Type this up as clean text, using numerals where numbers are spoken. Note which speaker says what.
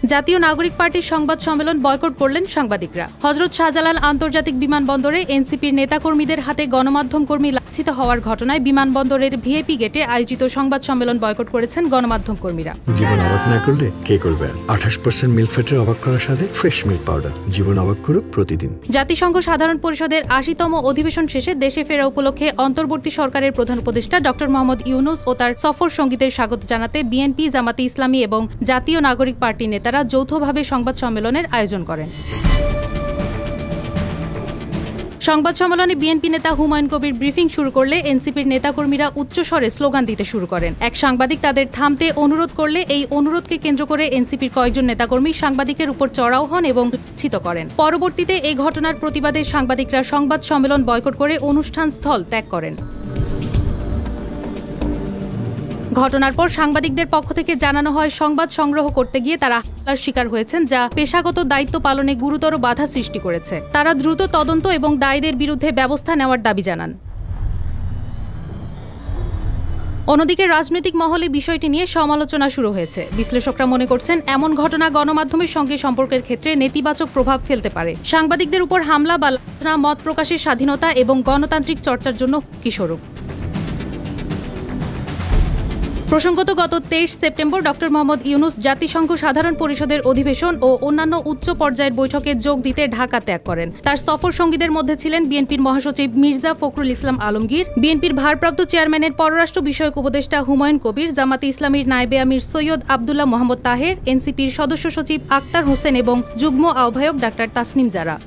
Speaker 1: জাতীয় নাগরিক পার্টির সংবাদ সম্মেলন বয়কট করলেন সাংবাদিকরা। হযরত শাহজালাল আন্তর্জাতিক বিমানবন্দরে এনসিপির নেতাকর্মীদের হাতে গণমাধ্যম কর্মী লাঞ্ছিত হওয়ার ঘটনায় বিমানবন্দরের ভিআইপি গেটে আয়োজিত সংবাদ সম্মেলন বয়কট করেছেন গণমাধ্যম কর্মীরা।
Speaker 2: জীবন অবাক না করলে কে করবে? 28% মিল্ক ফ্যাটের অবাক করার সাথে ফ্রেশ মিল্ক পাউডার। জীবন অবাক করুক প্রতিদিন।
Speaker 1: জাতিসংঘ সাধারণ পরিষদের ৮০তম অধিবেশন শেষে দেশে ফেরা উপলক্ষে অন্তর্বর্তী সরকারের প্রধান উপদেষ্টা ডক্টর মোহাম্মদ ইউনূস ও তার সফর সঙ্গীদের স্বাগত জানাতে বিএনপি, জামাতে ইসলামী এবং জাতীয় নাগরিক পার্টি নেতারা যৌথভাবে সংবাদ সম্মেলনের আয়োজন করেন। সংবাদ সম্মেলনে বিএনপি নেতা হুমায়ুন কবির ব্রিফিং শুরু করলে এনসিপির নেতাকর্মীরা উচ্চস্বরে স্লোগান দিতে শুরু করেন। এক সাংবাদিক তাদের থামতে অনুরোধ করলে এই অনুরোধকে কেন্দ্র করে এনসিপির কয়েকজন নেতাকর্মী সাংবাদিকের উপর চড়াও হন এবং লাঞ্ছিত করেন। পরবর্তীতে এই ঘটনার প্রতিবাদে সাংবাদিকরা সংবাদ সম্মেলন বয়কট করে অনুষ্ঠান স্থল ত্যাগ করেন। ঘটনার পর সাংবাদিকদের পক্ষ থেকে জানানো হয়, সংবাদ সংগ্রহ করতে গিয়ে তারা হামলার শিকার হয়েছেন, যা পেশাগত দায়িত্ব পালনে গুরুতর বাধা সৃষ্টি করেছে। তারা দ্রুত তদন্ত এবং দায়ীদের বিরুদ্ধে ব্যবস্থা নেওয়ার দাবি জানান। অন্যদিকে রাজনৈতিক মহলে বিষয়টি নিয়ে সমালোচনা শুরু হয়েছে। বিশ্লেষকরা মনে করছেন, এমন ঘটনা গণমাধ্যমের সঙ্গে সম্পর্কের ক্ষেত্রে নেতিবাচক প্রভাব ফেলতে পারে। সাংবাদিকদের উপর হামলা বা লাঞ্ছনা মত প্রকাশের স্বাধীনতা এবং গণতান্ত্রিক চর্চার জন্য হুমকিস্বরূপ। প্রসঙ্গত, গত 23 সেপ্টেম্বর ডক্টর মোহাম্মদ ইউনূস জাতিসংঘ সাধারণ পরিষদের অধিবেশন ও অন্যান্য উচ্চ পর্যায়ের বৈঠকে যোগ দিতে ঢাকা ত্যাগ করেন। তার সফর সঙ্গীদের মধ্যে ছিলেন বিএনপির মহাসচিব মির্জা ফখরুল ইসলাম আলমগীর, বিএনপির ভারপ্রাপ্ত চেয়ারম্যানের পররাষ্ট্র বিষয়ক উপদেষ্টা হুমায়ুন কবির, জামাতে ইসলামীর নায়েবে আমির সৈয়দ আবদুল্লাহ মোহাম্মদ তাহের, এনসিপির সদস্য সচিব আক্তার হোসেন এবং যুগ্ম আহ্বায়ক ডাক্তার তাসনিম জারা।